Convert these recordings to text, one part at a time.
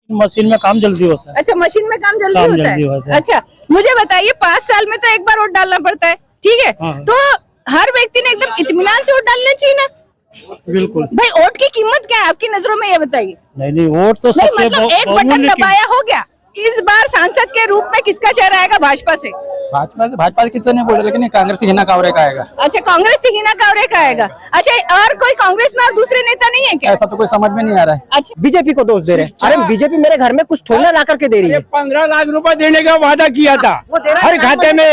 Machine में काम जल्दी होता है। अच्छा, मशीन में काम जल्दी होता है। अच्छा, मुझे बताइए 5 साल में तो एक बार वोट डालना पड़ता है, ठीक है? हाँ। तो हर व्यक्ति ने एकदम इत्मीनान से वोट डालना चाहिए ना। बिल्कुल भाई, वोट की कीमत क्या है आपकी नजरों में, ये बताइए। नहीं, वोट तो नहीं, सबसे मतलब एक बटन दबाया हो गया। इस बार सांसद के रूप में किसका चेहरा आएगा भाजपा से? भाजपा से कितने बोल रहे, लेकिन कांग्रेस से हिना कांवरे का आएगा। अच्छा, कांग्रेस से हिना कांवरे का आएगा। अच्छा, और कोई कांग्रेस में और दूसरे नेता नहीं है क्या? ऐसा तो कोई समझ में नहीं आ रहा है। अच्छा, बीजेपी को दोष दे रहे हैं। अरे बीजेपी मेरे घर में कुछ थोड़ा ला करके दे रही है। 15 लाख रुपए देने का वादा किया था हर खाते में।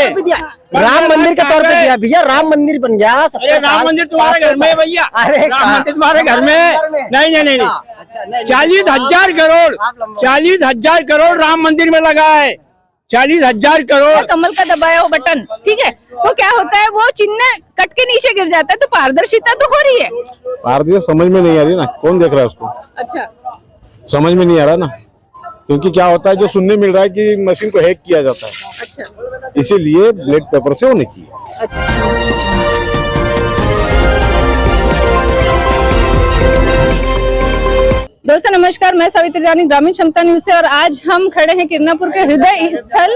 राम मंदिर के तौर पे दिया भैया, राम मंदिर बन गया। अरे राम मंदिर तुम्हारे घर में है भैया। अरे राम मंदिर तुम्हारे घर में नहीं। 40,000 करोड़ 40,000 करोड़ राम मंदिर में लगा है। 40,000 करोड़। कमल का दबाया हो बटन, ठीक है, तो क्या होता है, वो चिन्ह कट के नीचे गिर जाता है, तो पारदर्शिता तो हो रही है। पारदर्शिता समझ में नहीं आ रही ना, कौन देख रहा है उसको? अच्छा, समझ में नहीं आ रहा ना, क्योंकि क्या होता है, जो सुनने मिल रहा है कि मशीन को हैक किया जाता है। अच्छा, इसीलिए ब्लैक पेपर से वो नहीं किया। अच्छा। दोस्तों नमस्कार, मैं सविता जानी, ग्रामीण क्षमता न्यूज से, और आज हम खड़े हैं किरनापुर के हृदय स्थल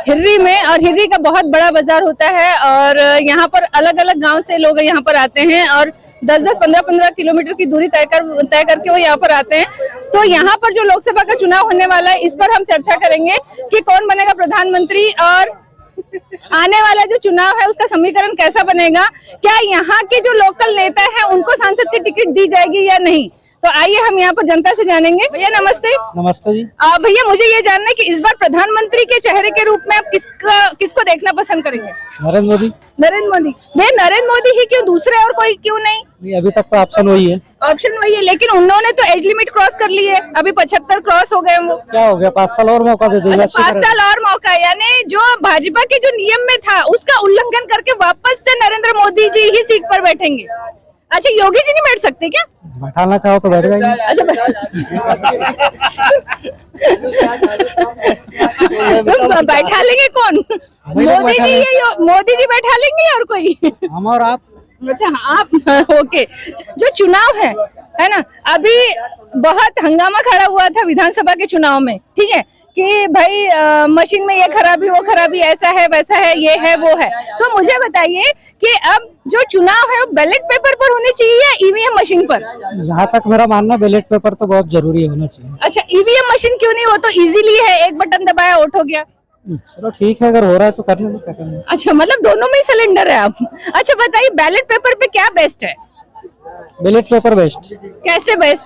हिर्री में। और हिर्री का बहुत बड़ा बाजार होता है और यहाँ पर अलग अलग गांव से लोग यहाँ पर आते हैं और 10-10, 15-15 किलोमीटर की दूरी तय करके वो यहाँ पर आते हैं। तो यहाँ पर जो लोकसभा का चुनाव होने वाला है, इस पर हम चर्चा करेंगे कि कौन बनेगा प्रधानमंत्री और आने वाला जो चुनाव है उसका समीकरण कैसा बनेगा, क्या यहाँ के जो लोकल नेता है उनको सांसद की टिकट दी जाएगी या नहीं। तो आइए हम यहाँ पर जनता से जानेंगे। भैया नमस्ते। नमस्ते जी। भैया, मुझे ये जानना है कि इस बार प्रधानमंत्री के चेहरे के रूप में आप किसको देखना पसंद करेंगे? नरेंद्र मोदी। नरेंद्र मोदी। भैया नरेंद्र मोदी ही क्यों, दूसरे और कोई क्यों नहीं? अभी तक तो ऑप्शन वही है। ऑप्शन वही है, लेकिन उन्होंने तो एज लिमिट क्रॉस कर ली है, अभी 75 क्रॉस हो गए। वो क्या हो गया, 5 साल और मौका दे देगा। 5 साल और मौका, यानी जो भाजपा के जो नियम में था उसका उल्लंघन करके वापस से नरेंद्र मोदी जी ही सीट पर बैठेंगे। अच्छा, योगी जी नहीं बैठ सकते क्या? बैठाना चाहो तो बैठ जाएंगे। अच्छा, बैठा लेंगे कौन? मोदी जी बैठा लेंगे और कोई? हम और आप। अच्छा, आप ओके। जो चुनाव है ना, अभी बहुत हंगामा खड़ा हुआ था विधानसभा के चुनाव में, ठीक है, कि भाई मशीन में ये खराबी, वो खराबी, ऐसा है वैसा है, ये है वो है। तो मुझे बताइए कि अब जो चुनाव है वो बैलेट पेपर पर होने चाहिए या ईवीएम मशीन पर? जहाँ तक मेरा मानना, बैलेट पेपर तो बहुत जरूरी होना चाहिए। अच्छा, ईवीएम मशीन क्यों नहीं? वो तो इजीली है, एक बटन दबाया वोट हो गया। चलो ठीक है, अगर हो रहा है तो कर लेंगे, क्या करना। अच्छा, मतलब दोनों में ही सिलेंडर है आप। अच्छा बताइए, बैलेट पेपर पे क्या बेस्ट है? Ballot paper best. कैसे बेस्ट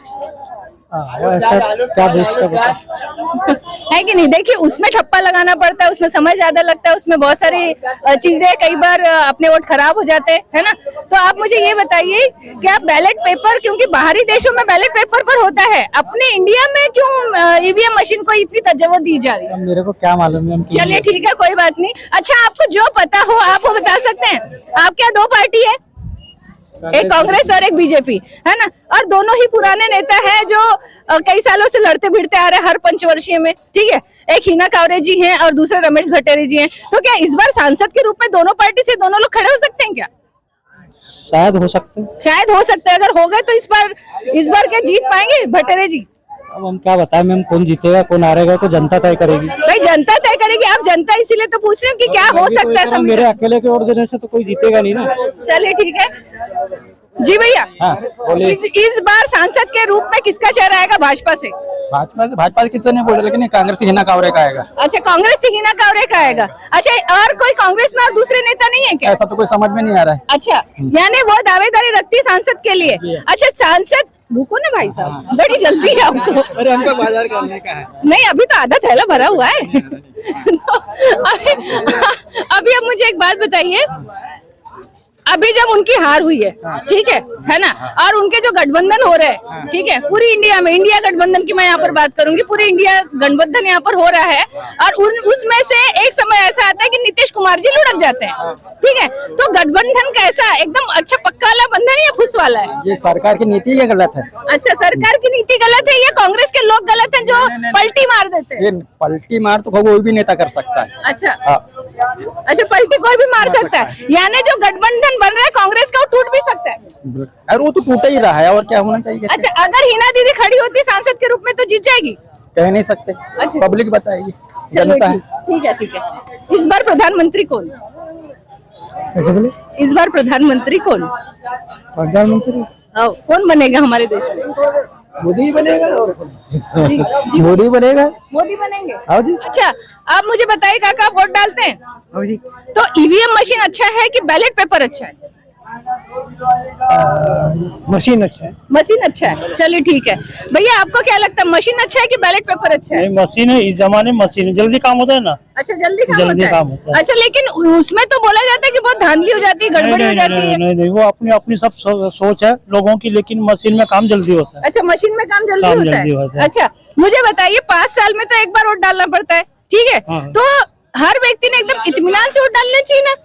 ऐसा क्या बेस्ट है कि नहीं? देखिए, उसमें ठप्पा लगाना पड़ता है, उसमें समय ज्यादा लगता है, उसमें बहुत सारी चीजें, कई बार अपने वोट खराब हो जाते हैं, है ना। तो आप मुझे ये बताइए कि आप बैलेट पेपर, क्योंकि बाहरी देशों में बैलेट पेपर पर होता है, अपने इंडिया में क्यों ईवीएम मशीन को इतनी तवज्जो दी जा रही है? मेरे को क्या मालूम है। चलिए ठीक है, कोई बात नहीं। अच्छा, आपको जो पता हो आप वो बता सकते हैं। आपके यहाँ 2 पार्टी है, एक कांग्रेस और एक बीजेपी, है ना, और दोनों ही पुराने नेता हैं जो कई सालों से लड़ते भिड़ते आ रहे हैं हर पंचवर्षीय में, ठीक है। एक हिना कांवरे जी हैं और दूसरे रमेश भट्टेरी जी हैं। तो क्या इस बार सांसद के रूप में दोनों पार्टी से दोनों लोग खड़े हो सकते हैं क्या? शायद हो सकते हैं। शायद हो सकते हैं। अगर हो गए तो इस बार क्या जीत पाएंगे भट्टेरी जी? अब हम क्या बताएं मैम, कौन जीतेगा कौन हारेगा तो जनता तय करेगी। भाई, जनता तय करेगी। आप जनता इसीलिए तो पूछ रहे हो कि क्या हो सकता है। मेरे अकेले के वोट देने से तो कोई जीतेगा नहीं ना। चलिए ठीक है जी। भैया इस बार सांसद के रूप में किसका चेहरा आएगा भाजपा से? भाजपा से कितने बोल रहे, लेकिन कांग्रेस से हिना कांवरे का आएगा। अच्छा, कांग्रेस से हिना कांवरे का आएगा। अच्छा, और कोई कांग्रेस में और दूसरे नेता नहीं है क्या? ऐसा तो कोई समझ में नहीं आ रहा है। अच्छा, यानी वो दावेदारी रखती है सांसद के लिए। अच्छा, सांसद, रुको ना भाई साहब, बड़ी जल्दी है आपको। अरे हमको बाजार करने का है। नहीं, अभी तो आधा थैला भरा हुआ है। तो अभी अब मुझे एक बात बताइए, अभी जब उनकी हार हुई है, ठीक है ना, और उनके जो गठबंधन हो रहे हैं, ठीक है, पूरी इंडिया में, इंडिया गठबंधन की मैं यहाँ पर बात करूंगी, पूरे इंडिया गठबंधन यहाँ पर हो रहा है, और उसमें से एक समय ऐसा आता है कि नीतीश कुमार जी लुढ़क जाते हैं, ठीक है। तो गठबंधन कैसा, एकदम अच्छा पक्का वाला बंधन या फुस वाला है? ये सरकार की नीति ये गलत है। अच्छा, सरकार की नीति गलत है या कांग्रेस के लोग गलत हैं जो पलटी मार देते हैं? ये पलटी मार तो कोई भी नेता कर सकता है। अच्छा, अच्छा, पलटी कोई भी मार सकता है, यानी जो गठबंधन बन रहा है कांग्रेस का वो टूट भी सकता है। अरे वो तो टूट ही रहा है, और क्या होना चाहिए। अच्छा, अगर हिना दीदी खड़ी होती सांसद के रूप में तो जीत जाएगी? कह नहीं सकते, अच्छा। पब्लिक बताएगी, चलो जनता है। ठीक है ठीक है। इस बार प्रधानमंत्री कौन? ऐसे बोले इस बार प्रधानमंत्री कौन? प्रधानमंत्री कौन बनेगा हमारे देश में? मोदी बनेगा और जी, जी, मोदी बनेगा। मोदी बनेंगे। हाँ जी। अच्छा, आप मुझे बताइए काका, वोट डालते हैं हाँ जी। तो ईवीएम मशीन अच्छा है कि बैलेट पेपर अच्छा है? मशीन अच्छा है। मशीन अच्छा है, चलिए ठीक है। भैया आपको क्या लगता है, मशीन अच्छा है कि बैलेट पेपर अच्छा है? मशीन है, इस जमाने में मशीन है, जल्दी काम होता है ना। अच्छा, जल्दी काम जल्दी होता काम है। होता है। अच्छा, लेकिन उसमें तो बोला जाता है कि बहुत धांधली हो जाती है, गड़बड़ी हो जाती है। नहीं, वो अपनी अपनी सब सोच है लोगों की, लेकिन मशीन में काम जल्दी होता है। अच्छा, मशीन में काम जल्दी काम होता जल्दी है। होता है। अच्छा, मुझे बताइए 5 साल में तो एक बार वोट डालना पड़ता है, ठीक है? हाँ। तो हर व्यक्ति ने एकदम इत्मीनान से वोट डालना चाहिए ना।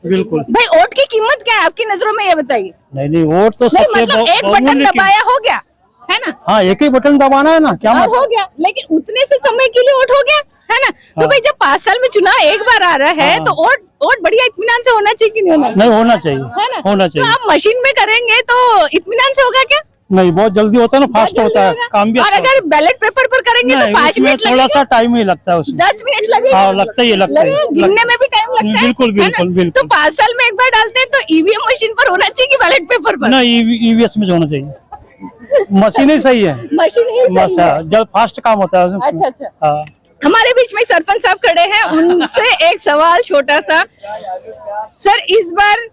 बिल्कुल। भाई, वोट की कीमत क्या है आपकी नजरों में, ये बताइए। नहीं, वोट तो नहीं, सबसे मतलब एक बटन बहुमूल्य दबाया हो गया है ना, हाँ, एक ही बटन दबाना है ना, क्या और मतलब? हो गया। लेकिन उतने से समय के लिए वोट हो गया है ना। तो हाँ। भाई, जब 5 साल में चुनाव एक बार आ रहा है हाँ। तो वोट बढ़िया इत्मीनान से होना चाहिए कि नहीं होना चाहिए? नहीं, होना चाहिए, है ना, होना तो चाहिए। आप मशीन में करेंगे तो इत्मीनान से होगा क्या? नहीं, बहुत जल्दी होता है ना, फास्ट बहुत होता जल्दी है, होगा। काम भी और अच्छा अगर बैलेट पेपर पर करेंगे होता तो है। 5 उसमें मिनट थोड़ा लगेगा, सा टाइम ही लगता है उसमें। 10 मिनट लगेगा। हाँ, लगता ही है, लगता ही है। गिनने में भी टाइम लगता है। बिल्कुल, है ना? बिल्कुल, बिल्कुल। तो 5 साल में एक बार डालते हैं तो ईवीएम मशीन पर होना चाहिए कि बैलेट पेपर पर? नहीं, ईवीएस में होना चाहिए, मशीन ही सही है। मशीन ही सही है। जब फास्ट काम होता है उसमें। अच्छा अच्छा। हाँ। हमारे बीच में सरपंच साहब खड़े हैं, उनसे एक सवाल छोटा सा। सर, इस बार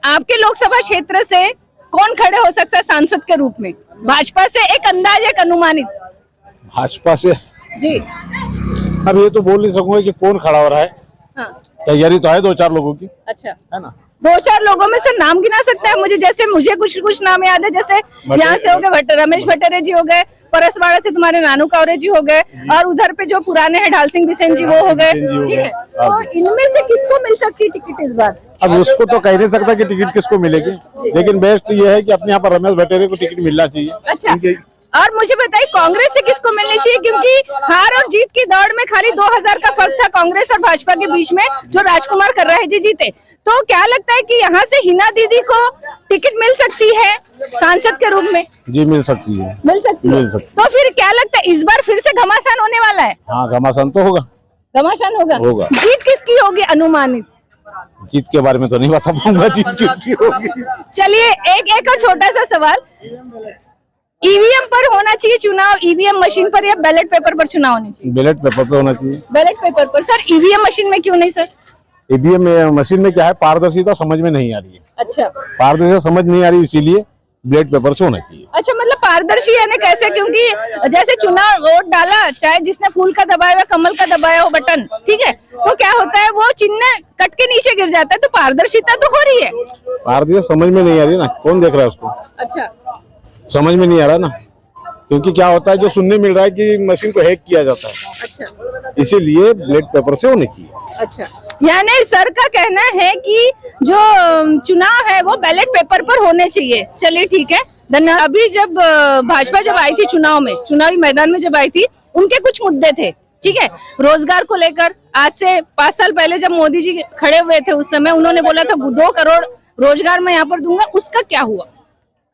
आपके लोकसभा क्षेत्र से कौन खड़े हो सकता है सांसद के रूप में? भाजपा से एक अंदाज, एक अनुमानित। भाजपा से जी। अब ये तो बोल नहीं सकूंगा कि कौन खड़ा हो रहा है, हाँ। तैयारी तो है 2-4 लोगों की, अच्छा, है ना। 2-4 लोगों में से नाम गिना सकता है मुझे? जैसे मुझे कुछ नाम याद है, जैसे यहाँ से हो गए रमेश भट्टरे जी हो गए, परसवाड़ा से तुम्हारे नानू कावरे जी हो गए, और उधर पे जो पुराने हैं ढाल सिंह बिसेन जी, वो हो गए, ठीक है? तो इनमें से किसको मिल सकती है टिकट इस बार? अब उसको तो कह नहीं सकता कि टिकट किसको मिलेगी, लेकिन बेस्ट ये है कि अपने यहाँ पर रमेश भट्टरे को टिकट मिलना चाहिए। अच्छा, क्योंकि और मुझे बताइए कांग्रेस से किसको मिलनी चाहिए? क्योंकि हार और जीत की दौड़ में खाली 2000 का फर्क था कांग्रेस और भाजपा के बीच में, जो राजकुमार कर रहे जी जीते। तो क्या लगता है कि यहाँ से हिना दीदी को टिकट मिल सकती है सांसद के रूप में? जी, मिल सकती है। मिल सकती है। मिल सकती है। तो फिर क्या लगता है इस बार फिर से घमासान होने वाला है? हाँ, घमासान तो होगा। घमासान होगा। होगा। जीत किसकी होगी अनुमानित? जीत के बारे में तो नहीं बता पाऊंगा जीत किसकी होगी। चलिए, एक और छोटा सा सवाल, ईवीएम पर होना चाहिए चुनाव, ईवीएम मशीन पर, या बैलेट पेपर पर चुनाव होना चाहिए? बैलेट पेपर पे होना चाहिए। बैलेट पेपर पर। सर, ईवीएम मशीन में क्यों नहीं सर? ईवीएम मशीन में क्या है, पारदर्शिता समझ में नहीं आ रही है। अच्छा पारदर्शिता समझ नहीं आ रही, इसीलिए बैलेट पेपर से होना चाहिए। अच्छा, मतलब पारदर्शी यानी कैसे? क्योंकि जैसे चुनाव वोट डाला, चाहे जिसने फूल का दबाया हुआ, कमल का दबाया हो बटन, ठीक है, तो क्या होता है, वो चिन्ह कट के नीचे गिर जाता है, तो पारदर्शिता तो हो रही है। पारदर्शिता समझ में नहीं आ रही ना, कौन देख रहा है उसको, अच्छा, समझ में नहीं आ रहा ना। क्योंकि क्या होता है, जो सुनने मिल रहा है कि मशीन को हैक किया जाता है, अच्छा, इसीलिए बैलेट पेपर से होने चाहिए। अच्छा, यानी सर का कहना है कि जो चुनाव है वो बैलेट पेपर पर होने चाहिए। चलिए ठीक है, धन्यवाद। अभी जब भाजपा जब आई थी चुनाव में, चुनावी मैदान में जब आई थी, उनके कुछ मुद्दे थे, ठीक है, रोजगार को लेकर। आज से 5 साल पहले जब मोदी जी खड़े हुए थे, उस समय उन्होंने बोला था 2 करोड़ रोजगार मैं यहाँ पर दूंगा। उसका क्या हुआ?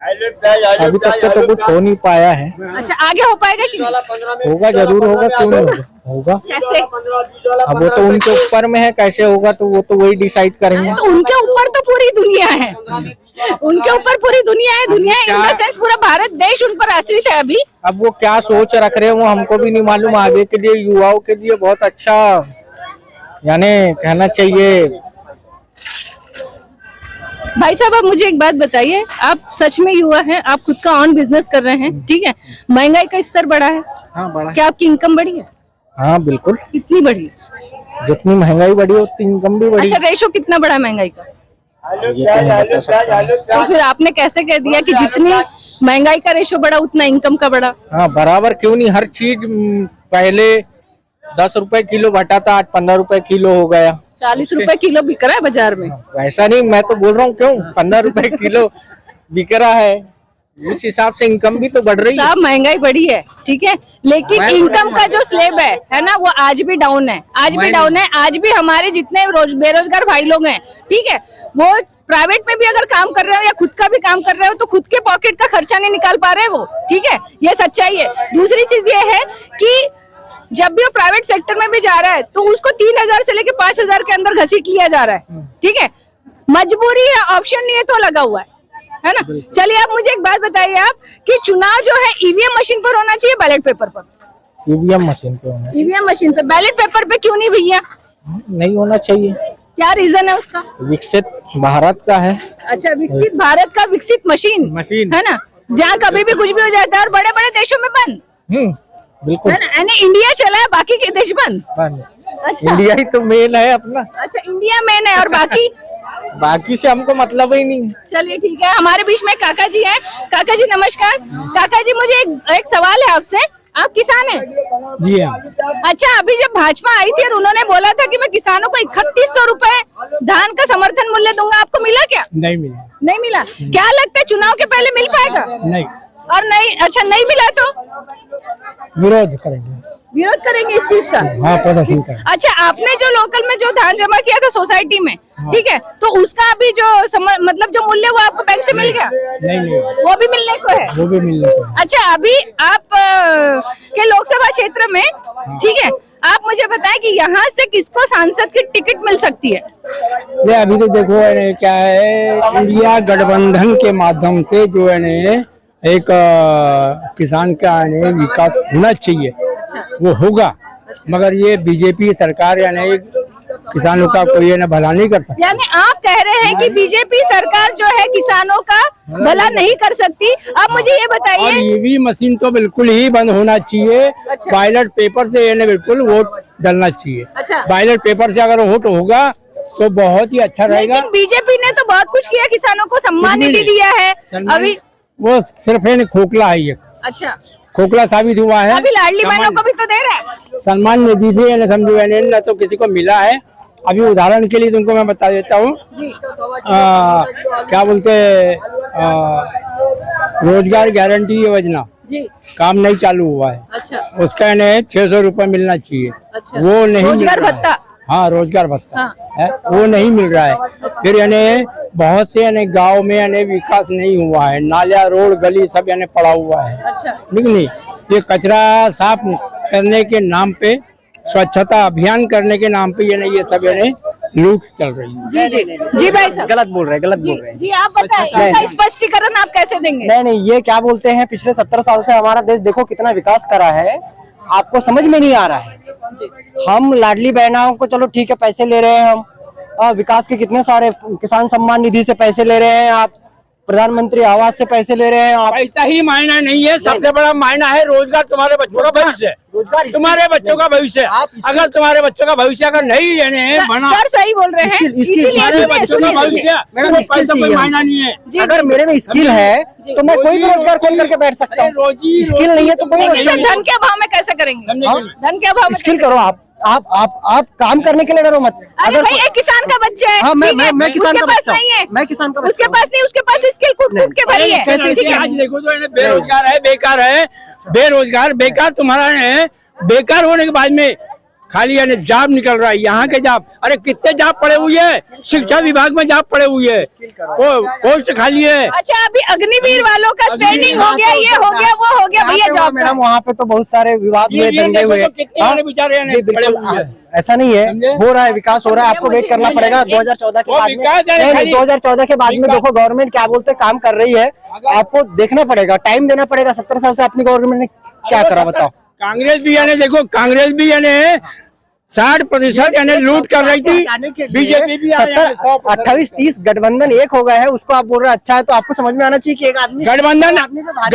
अभी तक तो कुछ हो नहीं पाया है। अच्छा, आगे हो पाएगा कि नहीं? होगा, जरूर होगा, क्यों नहीं होगा, होगा। कैसे? अब वो तो उनके ऊपर में है, कैसे होगा तो वो तो वही डिसाइड करेंगे। तो उनके ऊपर तो पूरी दुनिया है, उनके ऊपर पूरी दुनिया है। दुनिया इन द सेंस पूरा भारत देश उन पर आश्रित है अभी। अब वो क्या सोच रख रहे हैं वो हमको भी नहीं मालूम। आगे के लिए, युवाओं के लिए बहुत अच्छा यानी कहना चाहिए। भाई साहब, आप मुझे एक बात बताइए, आप सच में युवा हैं, आप खुद का ऑन बिजनेस कर रहे हैं, ठीक है, महंगाई का स्तर बढ़ा है, हाँ, बड़ा। क्या आपकी इनकम बढ़ी है? हाँ, बिल्कुल। कितनी बढ़ी है? जितनी महंगाई बढ़ी उतनी इनकम भी बढ़ी। अच्छा, रेशो कितना बढ़ा महंगाई का? ये तो नहीं बता सकता। तो फिर आपने कैसे कह दिया कि जितनी महंगाई का रेशो बढ़ा उतना इनकम का बढ़ा? हाँ, बराबर क्यों नहीं। हर चीज पहले 10 रुपए किलो घटा था, आज 15 रुपए किलो हो गया। 40 रुपए किलो बिक रहा है बाजार में। वैसा नहीं, मैं तो बोल रहा हूँ क्यों 15 रुपए किलो बिक रहा है। उस हिसाब से इनकम भी तो बढ़ रही है। साहब महंगाई बढ़ी है, ठीक है, लेकिन इनकम का जो स्लेब है ना, वो आज भी डाउन है, आज भी डाउन है। आज भी हमारे जितने बेरोजगार भाई लोग हैं, ठीक है, वो प्राइवेट में भी अगर काम कर रहे हो या खुद का भी काम कर रहे हो तो खुद के पॉकेट का खर्चा नहीं निकाल पा रहे वो, ठीक है, ये सच्चाई है। दूसरी चीज ये है कि जब भी वो प्राइवेट सेक्टर में भी जा रहा है तो उसको 3,000 से लेके 5,000 के अंदर घसीट लिया जा रहा है, ठीक है। मजबूरी है, ऑप्शन नहीं है तो लगा हुआ है ना। चलिए आप मुझे एक बात बताइए आप कि चुनाव जो है ईवीएम मशीन पर होना चाहिए बैलेट पेपर पर? ईवीएम मशीन पे होना, ईवीएम मशीन पे, बैलेट पेपर पे क्यों नहीं भैया? नहीं होना चाहिए। क्या रीजन है उसका? विकसित भारत का है। अच्छा, विकसित भारत का विकसित मशीन है ना, जहाँ कभी भी कुछ भी हो जाता है और बड़े बड़े देशों में बंद, बिल्कुल है ना। यानी इंडिया चला है, बाकी के देश बंद। अच्छा, इंडिया ही तो मेन है अपना। अच्छा, इंडिया मेन है और बाकी बाकी से हमको मतलब ही नहीं। चलिए ठीक है, हमारे बीच में काका जी हैं। काका जी नमस्कार। काका जी मुझे एक सवाल है आपसे, आप किसान हैं? जी हाँ। अच्छा, अभी जब भाजपा आई थी और उन्होंने बोला था कि मैं किसानों को 3100 रुपए धान का समर्थन मूल्य दूंगा, आपको मिला क्या? नहीं मिला। नहीं मिला। क्या लगता है चुनाव के पहले मिल पाएगा? नहीं। और नहीं, अच्छा नहीं मिला तो विरोध करेंगे। विरोध करेंगे इस चीज का? हाँ, प्रदर्शन करेंगे। अच्छा, आपने जो लोकल में जो धान जमा किया था सोसाइटी में, ठीक है, तो उसका अभी जो मतलब जो मूल्य वो आपको बैंक से मिल गया? नहीं, वो भी मिलने को है? वो भी मिलने को है। अच्छा, अभी आप के लोकसभा क्षेत्र में, ठीक है, आप मुझे बताएं कि यहाँ से किसको सांसद की टिकट मिल सकती है? ये अभी तो देखो क्या है, इंडिया गठबंधन के माध्यम से जो है एक किसान का विकास होना चाहिए। अच्छा, वो होगा। मगर ये बीजेपी सरकार यानी किसानों का कोई है ना भला नहीं कर सकती। यानी आप कह रहे हैं कि बीजेपी सरकार जो है किसानों का भला नहीं कर सकती। अब मुझे ये बताइए, और ईवीएम मशीन तो बिल्कुल ही बंद होना चाहिए। अच्छा। बैलेट पेपर से यानी बिल्कुल वोट डालना चाहिए। अच्छा। बैलेट पेपर से अगर वोट होगा तो बहुत ही अच्छा रहेगा। लेकिन बीजेपी ने तो बहुत कुछ किया, किसानों को सम्मान निधि दिया है अभी। वो सिर्फ है खोखला है, ये अच्छा, खोखला साबित हुआ है। अभी लाडली बहनों को भी तो दे रहा है सम्मान निधि से यानी समझो यानी ना तो किसी को मिला है। अभी उदाहरण के लिए तुमको मैं बता देता हूँ, क्या बोलते रोजगार गारंटी योजना जी, काम नहीं चालू हुआ है। अच्छा, उसका यानी 600 रुपए मिलना चाहिए। अच्छा, वो नहीं रोजगार मिल रहा है। भत्ता। हाँ, रोजगार भत्ता हाँ। है, वो नहीं मिल रहा है। फिर यानी बहुत से यानी गांव में यानी विकास नहीं हुआ है, नाला रोड गली सब यानी पड़ा हुआ है। अच्छा, ठीक नहीं, ये कचरा साफ करने के नाम पे, स्वच्छता अभियान करने के नाम पे यानी ये सब यानी लूट चल रही है। जी जी जी भाई साहब, गलत बोल रहे हैं। जी आप बताएं, इसका स्पष्टीकरण आप कैसे देंगे? नहीं, ये क्या बोलते हैं, पिछले 70 साल से हमारा देश देखो कितना विकास करा है, आपको समझ में नहीं आ रहा है। हम लाडली बहनों को चलो ठीक है पैसे ले रहे हैं हम, और विकास के कितने सारे किसान सम्मान निधि से पैसे ले रहे हैं आप, प्रधानमंत्री आवास से पैसे ले रहे हैं आप। पैसा ही मायना नहीं है, सबसे बड़ा मायना है रोजगार, तुम्हारे बच्चों का भविष्य, रोजगार तुम्हारे बच्चों का भविष्य। अगर तुम्हारे बच्चों का भविष्य अगर नहीं बना, सर सही बोल रहे हैं, इसीलिए तुम्हारे बच्चों का भविष्य, पैसा कोई मायना नहीं है। अगर मेरे में स्किल है तो मैं कोई भी रोजगार खोल करके बैठ सकता हूँ। स्किल नहीं है तो कोई धन के अभाव में कैसे करेंगे? धन के अभाव में स्किल करो आप काम करने के लिए डरो मत। अगर भाई एक किसान का बच्चा है, हाँ, मैं किसान का बच्चा नहीं है, मैं किसान का उसके पास नहीं, उसके पास स्किल कूट के भरी है। कैसे आज देखो तो बेरोजगार है, बेकार है, बेरोजगार बेकार तुम्हारा है। बेकार होने के बाद में खाली यानी जॉब निकल रहा है, यहाँ के जॉब, अरे कितने जॉब पड़े हुए हैं, शिक्षा विभाग में जॉब पड़े हुए हैं, वो पोस्ट खाली है। अच्छा, अभी अग्निवीर वालों का ट्रेनिंग हो गया, ये हो गया, वो हो गया भैया जॉब। मैडम वहाँ पे तो बहुत सारे विवाद हुए, दंगे हुए, ऐसा नहीं है, हो रहा है विकास हो रहा है, आपको वेट करना पड़ेगा 2014 के बाद में। 2014 के बाद में देखो गवर्नमेंट क्या बोलते काम कर रही है, आपको देखना पड़ेगा, टाइम देना पड़ेगा। 70 साल से अपनी गवर्नमेंट ने क्या करा बताओ। कांग्रेस भी यानी देखो, कांग्रेस भी यानी 60% यानी लूट कर रही थी, बीजेपी भी 70, 28, 30 गठबंधन एक हो गया है, उसको आप बोल रहे हैं अच्छा है, तो आपको समझ में आना चाहिए कि एक आदमी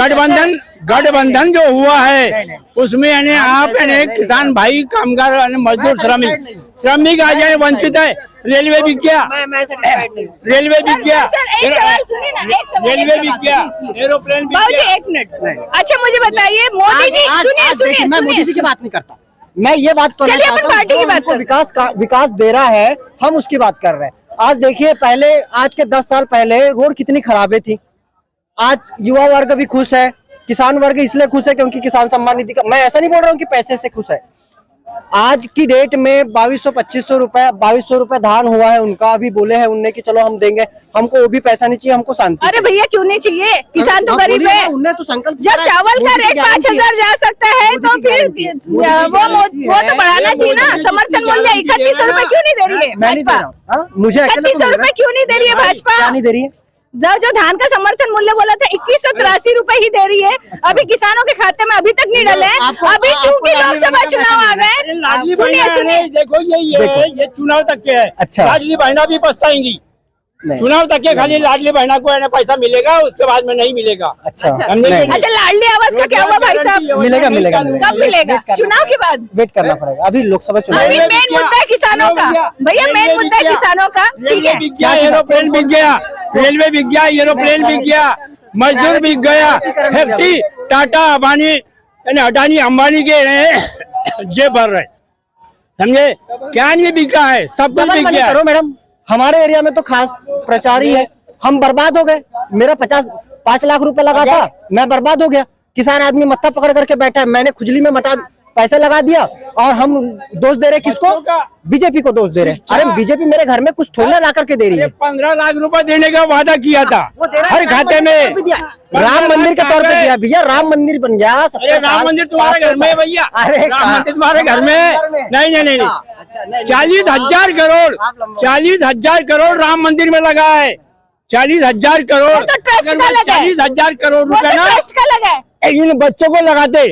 गठबंधन जो हुआ है उसमें यानी आप यानी किसान भाई, कामगार, मजदूर, श्रमिक आज यानी वंचित है। रेलवे भी क्या, रेलवे भी क्या, रेलवे भी क्या, एरोप्लेन भी क्या। एक मिनट, अच्छा मुझे बताइए, मोदी जी सुनिए, मैं मोदी जी की बात नहीं करता, मैं ये बात करना चलिए अपन पार्टी की बात करते, विकास दे रहा है, हम उसकी बात कर रहे हैं। आज देखिए, पहले आज के 10 साल पहले रोड कितनी खराबे थी, आज युवा वर्ग भी खुश है, किसान वर्ग इसलिए खुश है क्योंकि किसान सम्मान निधि का, मैं ऐसा नहीं बोल रहा हूँ कि पैसे से खुश है। आज की डेट में 2200-2500 रुपए, 2200 रुपए धान हुआ है उनका, अभी बोले हैं उनने कि चलो हम देंगे, हमको वो भी पैसा नहीं चाहिए, हमको शांति। अरे भैया क्यों नहीं चाहिए, किसान तो गरीब है। उनने तो संकल्प, जब चावल का रेट 5000 जा सकता है तो फिर वो तो बढ़ाना चाहिए ना। समर्थन मूल्य 3100 रुपए क्यों नहीं दे रही है भाजपा? मुझे 3100 रुपए क्यों नहीं दे रही है भाजपा? नहीं दे रही है। जो धान का समर्थन मूल्य बोला था 2183 रुपए ही दे रही है, अभी किसानों के खाते में अभी तक नहीं डले। अभी चूंकि लोकसभा चुनाव आ गए, लाडली सुनिए बहना सुनिए, है, देखो ये चुनाव तक के है। अच्छा। लाडली बहना भी पछताएंगी, चुनाव तक के खाली लाडली बहना को है ना पैसा मिलेगा, उसके बाद में नहीं मिलेगा। अच्छा समझे कि नहीं? अच्छा लाडली आवास का क्या हुआ भाई साहब? मिलेगा मिलेगा कब मिलेगा? चुनाव के बाद वेट करना पड़ेगा, अभी लोकसभा चुनाव अभी मेन मुद्दा है किसानों का भैया, मेन मुद्दा है किसानों का। ठीक है, बिक गया, एरोप्लेन बिक गया, रेलवे बिक गया, एरोप्लेन बिक गया, मजदूर बिक गया, फैक्ट्री टाटा अबानी अडानी अंबानी के जेब भर रहे, समझे? क्या नहीं बिका है, सब कुछ बिक गया। करो मैडम, हमारे एरिया में तो खास प्रचार ही है, हम बर्बाद हो गए। मेरा 5 लाख रुपए लगा था, मैं बर्बाद हो गया। किसान आदमी मत्था पकड़ करके बैठा है, मैंने खुजली में पैसे लगा दिया, और हम दोष दे रहे किसको? बीजेपी को दोष दे रहे। अरे बीजेपी मेरे घर में कुछ थोड़ा ला करके दे रही है। 15 लाख रुपए देने का वादा किया था हर खाते में, राम मंदिर के तौर पे दिया भैया, राम मंदिर बन गया। अरे राम मंदिर तुम्हारे घर में है भैया, अरे राम मंदिर तुम्हारे घर में है। नहीं 40,000 करोड़, 40,000 करोड़ राम मंदिर में लगा है, 40,000 करोड़। 40,000 करोड़ रुपए ना इन बच्चों को लगाते,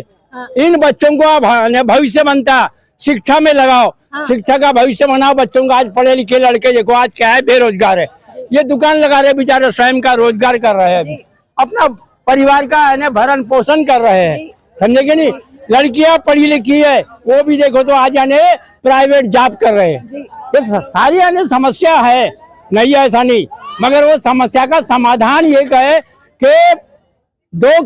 इन बच्चों को भविष्य बनता, शिक्षा में लगाओ, शिक्षा का भविष्य बनाओ बच्चों का। आज पढ़े लिखे लड़के देखो आज क्या है, बेरोजगार है, ये दुकान लगा रहे बेचारे, स्वयं का रोजगार कर रहे हैं, अपना परिवार का है ना भरण पोषण कर रहे हैं, समझे कि नहीं? लड़कियां पढ़ी लिखी है, वो भी देखो तो आज यानी प्राइवेट जॉब कर रहे हैं। ये सारी यानी समस्या है, नहीं है ऐसा नहीं, मगर वो समस्या का समाधान ये है कि 2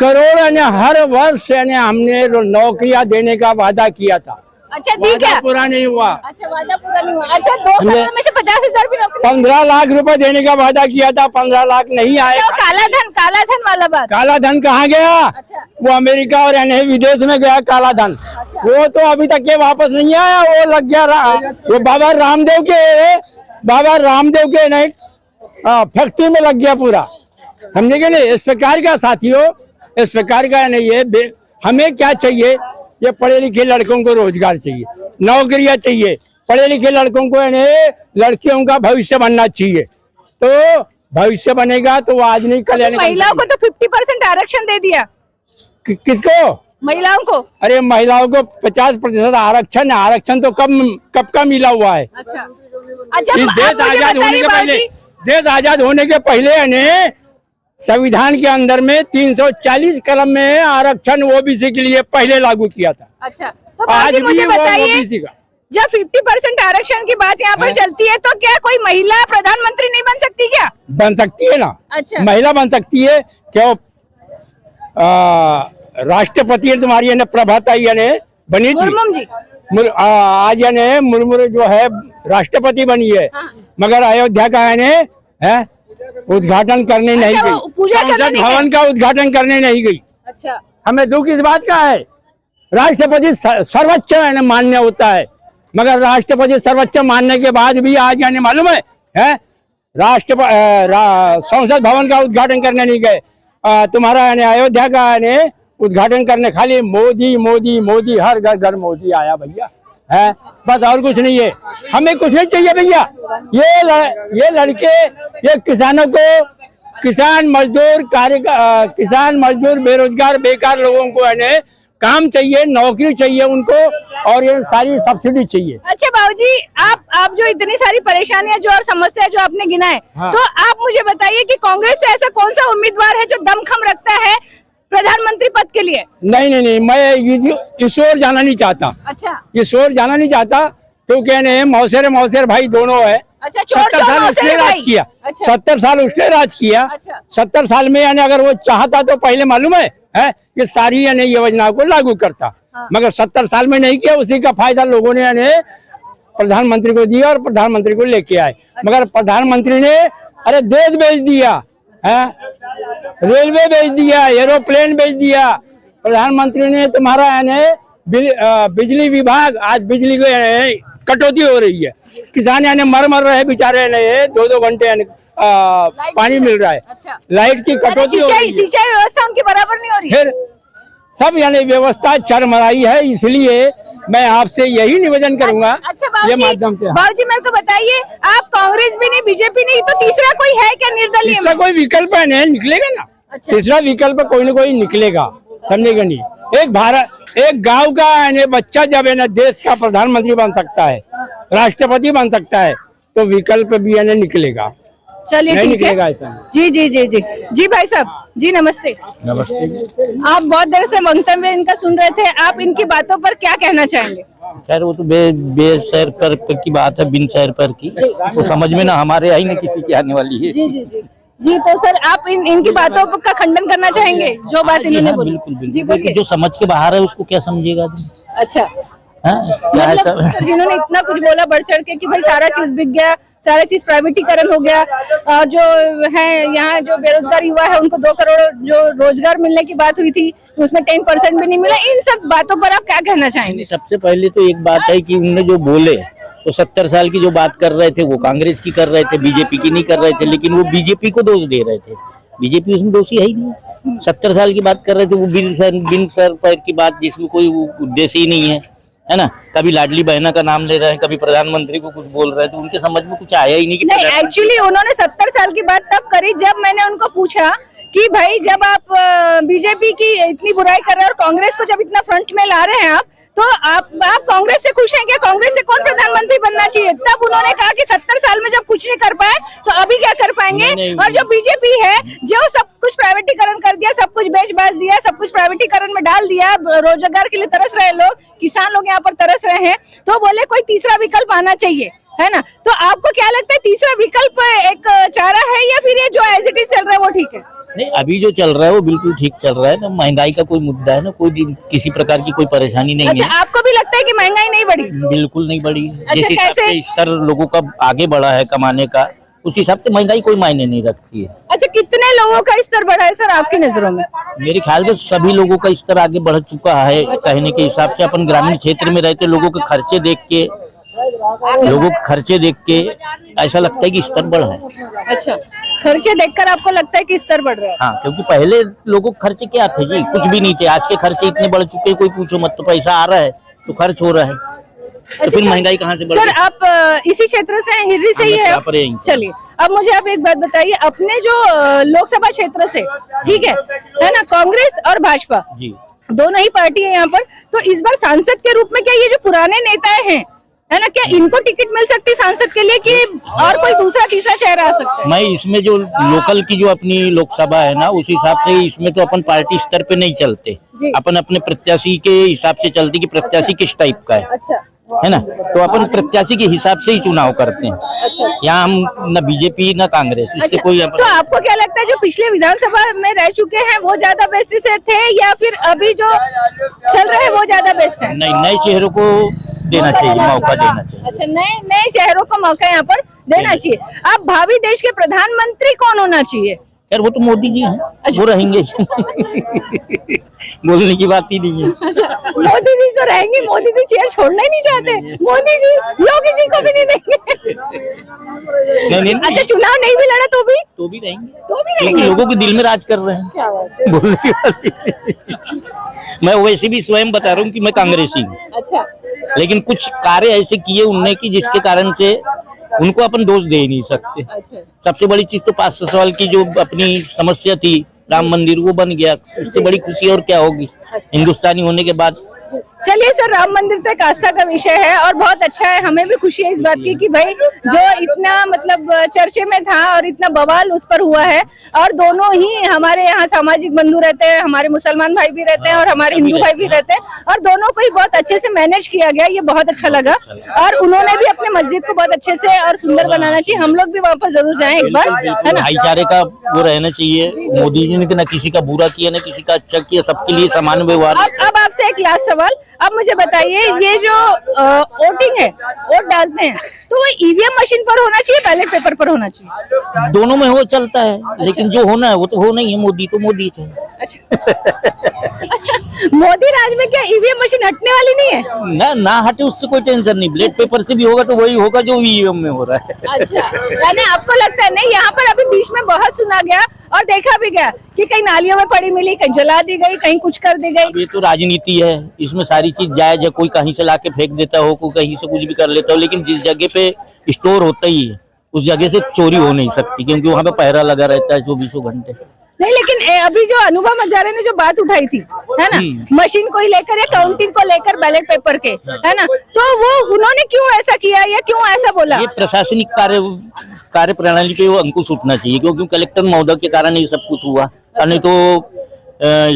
करोड़ यानी हर वर्ष यानी हमने नौकरियां देने का वादा किया था। अच्छा ठीक है, पूरा नहीं हुआ। अच्छा वादा पूरा नहीं हुआ। अच्छा 2 करोड़ में से 50,000 भी नौकरी, 15 लाख रुपए देने का वादा किया था, 15 लाख नहीं आए। काला धन वाला बात, काला धन कहाँ गया? अच्छा। वो अमेरिका और यानी विदेश में गया काला धन। अच्छा। वो तो अभी तक के वापस नहीं आया, वो लग गया वो बाबा रामदेव के नहीं फैक्ट्री में लग गया पूरा, समझे कि नहीं? इस प्रकार का साथियों, इस प्रकार का नहीं है। हमें क्या चाहिए? ये पढ़े लिखे लड़कों को रोजगार चाहिए, नौकरियां चाहिए, पढ़े लिखे लड़कों को लड़कियों का भविष्य बनना चाहिए। तो भविष्य बनेगा तो वो आज नहीं कल। महिलाओं को तो 50% आरक्षण दे दिया। किसको? महिलाओं को। अरे महिलाओं को 50% आरक्षण है, आरक्षण तो कब का मिला हुआ है। अच्छा देश आजाद होने के पहले संविधान के अंदर में 340 कलम में आरक्षण ओबीसी के लिए पहले लागू किया था। अच्छा तो आज मुझे बताइए, जब 50% आरक्षण की बात यहाँ पर चलती है तो क्या कोई महिला प्रधानमंत्री नहीं बन सकती क्या? बन सकती है ना। अच्छा महिला बन सकती है क्यों? राष्ट्रपति तुम्हारी प्रभाता बनी थी आज मुर्मू जो है राष्ट्रपति बनी है। हाँ। मगर अयोध्या का है उद्घाटन करने नहीं गई, संसद भवन का उद्घाटन करने नहीं गई। अच्छा हमें दुख इस बात का है, राष्ट्रपति सर्वोच्च मान्य होता है, मगर राष्ट्रपति सर्वोच्च मानने के बाद भी आज मालूम है संसद भवन का उद्घाटन करने नहीं गए। तुम्हारा अयोध्या का उद्घाटन करने खाली मोदी मोदी मोदी, हर घर घर मोदी आया भैया है, बस और कुछ नहीं है। हमें कुछ नहीं चाहिए भैया। ये लड़के ये किसानों को, किसान मजदूर बेरोजगार बेकार लोगों को काम चाहिए, नौकरी चाहिए उनको, और ये सारी सब्सिडी चाहिए। अच्छा बाबूजी, आप जो इतनी सारी परेशानियां जो और समस्या जो आपने गिनाए, हाँ। तो आप मुझे बताइए कि कांग्रेस से ऐसा कौन सा उम्मीदवार है जो दमखम रखता है प्रधानमंत्री पद के लिए? नहीं, मैं इस ओर जाना नहीं चाहता। अच्छा इस ओर जाना नहीं चाहता क्योंकि मौसेर भाई दोनों है। अच्छा 70 साल उसने राज किया। अच्छा। 70 साल उसने राज किया। अच्छा। 70 साल में अगर वो चाहता तो पहले मालूम है ये सारी योजनाओं को लागू करता। हाँ। मगर 70 साल में नहीं किया, उसी का फायदा लोगों ने प्रधानमंत्री को दिया और प्रधानमंत्री को लेके आए। अच्छा। मगर प्रधानमंत्री ने अरे देश बेच दिया है, रेलवे बेच दिया, एरोप्लेन बेच दिया। प्रधानमंत्री ने तुम्हारा यानी बिजली विभाग, आज बिजली को कटौती हो रही है, किसान यानी मर रहे बेचारे, ने 2-2 घंटे यानी पानी मिल रहा है। अच्छा। लाइट की कटौती हो रही है। सिंचाई व्यवस्था उनकी बराबर नहीं हो रही है। फिर सब यानी व्यवस्था चरमराई है, इसलिए मैं आपसे यही निवेदन करूंगा। अच्छा ये माध्यम से बाबूजी मेरे को बताइए, आप कांग्रेस भी नहीं, बीजेपी नहीं, तो तीसरा कोई है क्या निर्दलीय तीसरा में? कोई विकल्प है नहीं, निकलेगा ना। अच्छा। तीसरा विकल्प कोई ना कोई निकलेगा, समझेगा नहीं। एक गांव का यानी बच्चा जब है ना देश का प्रधानमंत्री बन सकता है, राष्ट्रपति बन सकता है, तो विकल्प भी यानी निकलेगा। चलिए नहीं ठीक निकलेगा है। ऐसा। जी जी जी जी जी भाई साहब जी, नमस्ते। नमस्ते। आप बहुत देर से वक्तव्य इनका सुन रहे थे, आप इनकी बातों पर क्या कहना चाहेंगे? खैर वो तो बेसैर पर की बात है, बिन सैर पर की, तो समझ में ना हमारे आई ना किसी की आने वाली है। जी जी जी जी, तो सर आप इनकी बातों का खंडन करना चाहेंगे, जो बात इन्होंने बोली? बिल्कुल जी बिल्कुल, बोलिए। जो समझ के बाहर है उसको क्या समझेगा आदमी? अच्छा, हाँ, क्या है मतलब सब? जिन्होंने इतना कुछ बोला बढ़ चढ़ के कि भाई सारा चीज बिक गया, सारा चीज प्राइवेटीकरण हो गया, और जो है यहाँ जो बेरोजगार युवा है उनको 2 करोड़ जो रोजगार मिलने की बात हुई थी, उसमें 10% भी नहीं मिला, इन सब बातों पर आप क्या कहना चाहेंगे? सबसे पहले तो एक बात है कि उन्होंने जो बोले तो 70 साल की जो बात कर रहे थे वो कांग्रेस की कर रहे थे, बीजेपी की नहीं कर रहे थे, लेकिन वो बीजेपी को दोष दे रहे थे। बीजेपी उसमें दोषी है ही नहीं। 70 साल की बात कर रहे थे, वो बिन सर पैर की बात जिसमें कोई उद्देश्य ही नहीं है ना। कभी लाडली बहना का नाम ले रहे हैं, कभी प्रधानमंत्री को कुछ बोल रहे हैं, तो उनके समझ में कुछ आया ही नहीं। नहीं, एक्चुअली उन्होंने 70 साल की बात तब करी जब मैंने उनको पूछा कि भाई जब आप बीजेपी की इतनी बुराई कर रहे हैं और कांग्रेस को जब इतना फ्रंट में ला रहे हैं आप, तो आप कांग्रेस से खुश हैं क्या? कांग्रेस से कौन प्रधानमंत्री बनना चाहिए? तब उन्होंने कहा कि 70 साल में जब कुछ नहीं कर पाए तो अभी क्या कर पाएंगे? और जो बीजेपी है जो सब कुछ प्राइवेटीकरण कर दिया, सब कुछ बेच बाच दिया, सब कुछ प्राइवेटीकरण में डाल दिया, रोजगार के लिए तरस रहे लोग, किसान लोग यहाँ पर तरस रहे हैं, तो बोले कोई तीसरा विकल्प आना चाहिए, है ना। तो आपको क्या लगता है तीसरा विकल्प एक चारा है या फिर ये जो एज इट इज चल रहा है वो ठीक है? नहीं, अभी जो चल रहा है वो बिल्कुल ठीक चल रहा है ना। महंगाई का कोई मुद्दा है ना, कोई किसी प्रकार की कोई परेशानी नहीं अच्छा, है। आपको भी लगता है कि महंगाई नहीं बढ़ी? बिल्कुल नहीं बढ़ी। अच्छा, जिस हिसाब कैसे? से स्तर लोगों का आगे बढ़ा है कमाने का, उस हिसाब से महंगाई कोई मायने नहीं रखती है। अच्छा, कितने लोगों का स्तर बढ़ा है सर आपकी नजरों में? मेरे ख्याल से सभी लोगों का स्तर आगे बढ़ चुका है। कहने के हिसाब से अपन ग्रामीण क्षेत्र में रहते लोगों के खर्चे देख के ऐसा लगता है कि स्तर बढ़ा है। अच्छा, खर्चे देखकर आपको लगता है कि स्तर बढ़ रहा है? हाँ, क्योंकि पहले लोगों के खर्चे क्या थे जी, कुछ भी नहीं थे। आज के खर्चे इतने बढ़ चुके हैं, कोई पूछो मत। तो पैसा आ रहा है तो खर्च हो रहा है, तो फिर महंगाई कहाँ से बढ़ सर रही? आप इसी क्षेत्र से हैं, हिर्री से ही है? चलिए, अब मुझे आप एक बात बताइए, अपने जो लोकसभा क्षेत्र से, ठीक है ना, कांग्रेस और भाजपा जी दोनों ही पार्टी है यहाँ पर, तो इस बार सांसद के रूप में क्या ये जो पुराने नेता हैं, है ना, क्या इनको टिकट मिल सकती सांसद के लिए कि और कोई दूसरा तीसरा चेहरा आ सकता है? मैं इसमें जो लोकल की जो अपनी लोकसभा है ना, उस हिसाब से इसमें तो अपन पार्टी स्तर पे नहीं चलते, अपन अपने प्रत्याशी के हिसाब से चलते कि प्रत्याशी किस टाइप का है ना। तो अपन प्रत्याशी के हिसाब से ही चुनाव करते हैं। यहाँ हम न बीजेपी न कांग्रेस, इससे कोई तो आपको क्या लगता है जो पिछले विधानसभा में रह चुके हैं वो ज्यादा बेस्ट से थे या फिर अभी जो चल रहे हैं वो ज्यादा बेस्ट है? नहीं, नए चेहरों को देना चाहिए, मौका देना चाहिए। अच्छा, नए चेहरों को मौका यहाँ पर देना चाहिए। अब भावी देश के प्रधानमंत्री कौन होना चाहिए? यार वो तो मोदी जी हैं, वो रहेंगे। बोलने की बात ही नहीं है। अच्छा, मोदी जी तो रहेंगे, मोदी जी चेयर छोड़ना ही नहीं चाहते। मोदी जी योगी जी को भी नहीं देंगे। नहीं, अच्छा, चुनाव नहीं भी लड़ा तो भी रहेंगे, रहेंगे। लोगों के दिल में राज कर रहे हैं। क्या बात है? बोलने की बात नहीं। मैं वैसे भी स्वयं बता रहा हूँ कि मैं कांग्रेसी हूँ, अच्छा, लेकिन कुछ कार्य ऐसे किए उनने कि जिसके कारण से उनको अपन दोष दे ही नहीं सकते। अच्छा। सबसे बड़ी चीज तो 500 साल की जो अपनी समस्या थी, राम मंदिर, वो बन गया। उससे बड़ी खुशी और क्या होगी हिंदुस्तानी होने के बाद। चलिए सर, राम मंदिर तो एक आस्था का विषय है और बहुत अच्छा है, हमें भी खुशी है इस बात की कि भाई जो इतना मतलब चर्चे में था और इतना बवाल उस पर हुआ है, और दोनों ही हमारे यहाँ सामाजिक बंधु रहते हैं, हमारे मुसलमान भाई भी रहते हैं और हमारे हिंदू भाई भी रहते हैं, और दोनों को ही बहुत अच्छे से मैनेज किया गया, ये बहुत अच्छा लगा। और उन्होंने भी अपने मस्जिद को बहुत अच्छे से और सुंदर बनाना चाहिए, हम लोग भी वहाँ पर जरूर जाएं एक बार, है ना। भाईचारे का वो रहना चाहिए। मोदी जी ने न किसी का बुरा किया न किसी का अच्छा किया, सबके लिए समान व्यवहार। अब आपसे एक लास्ट सवाल, अब मुझे बताइए, ये जो वोटिंग है, वोट डालते हैं, तो वो ईवीएम मशीन पर होना चाहिए, बैलेट पेपर पर होना चाहिए? दोनों में हो चलता है, लेकिन जो होना है वो तो हो नहीं है। मोदी तो मोदी है। अच्छा, मोदी राज में क्या ईवीएम मशीन हटने वाली नहीं है? ना हटे, उससे कोई टेंशन नहीं। बैलेट पेपर से भी होगा तो वही होगा जो ईवीएम में हो रहा है। अच्छा, यानी आपको लगता है? नहीं, यहाँ पर अभी बीच में बहुत सुना गया और देखा भी गया कि कहीं नालियों में पड़ी मिली, कहीं जला दी गई, कहीं कुछ कर दी गई। ये तो राजनीति है, इसमें सारी चीज जायज है। कोई कहीं से लाके फेंक देता हो, कोई कहीं से कुछ भी कर लेता हो, लेकिन जिस जगह पे स्टोर होता ही है उस जगह से चोरी हो नहीं सकती, क्योंकि वहाँ पे पहरा लगा रहता है 24 घंटे। नहीं, लेकिन अभी जो अनुभव हजारे ने जो बात उठाई थी, है ना, मशीन को लेकर या काउंटिंग को लेकर, बैलेट पेपर के, है ना, तो वो उन्होंने क्यों ऐसा किया या क्यों ऐसा बोला? ये प्रशासनिक कार्य प्रणाली पे वो अंकुश उठना चाहिए, क्योंकि कलेक्टर महोदय के कारण ये सब कुछ हुआ। नहीं तो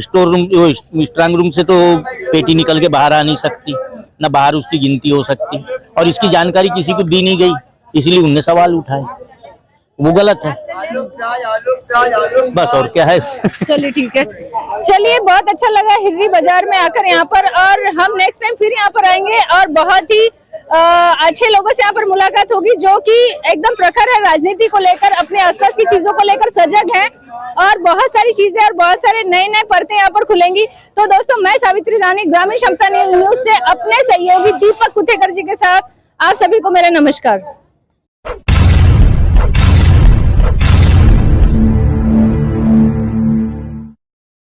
स्टोर रूम, स्ट्रांग रूम से तो पेटी निकल के बाहर आ नहीं सकती, ना बाहर उसकी गिनती हो सकती, और इसकी जानकारी किसी को दी नहीं गई, इसलिए उनने सवाल उठाए। वो गलत है, बस और क्या है। चलिए ठीक है, चलिए, बहुत अच्छा लगा हिर्री बाजार में आकर यहाँ पर, और हम नेक्स्ट टाइम फिर यहाँ पर आएंगे और बहुत ही अच्छे लोगों से यहाँ पर मुलाकात होगी, जो कि एकदम प्रखर है राजनीति को लेकर, अपने आसपास की चीजों को लेकर सजग है, और बहुत सारी चीजें और बहुत सारे नए नए परतें यहाँ पर खुलेंगी। तो दोस्तों, मैं सावित्री रानी, ग्रामीण क्षमता न्यूज से अपने सहयोगी दीपक कुथेकर जी के साथ आप सभी को मेरा नमस्कार।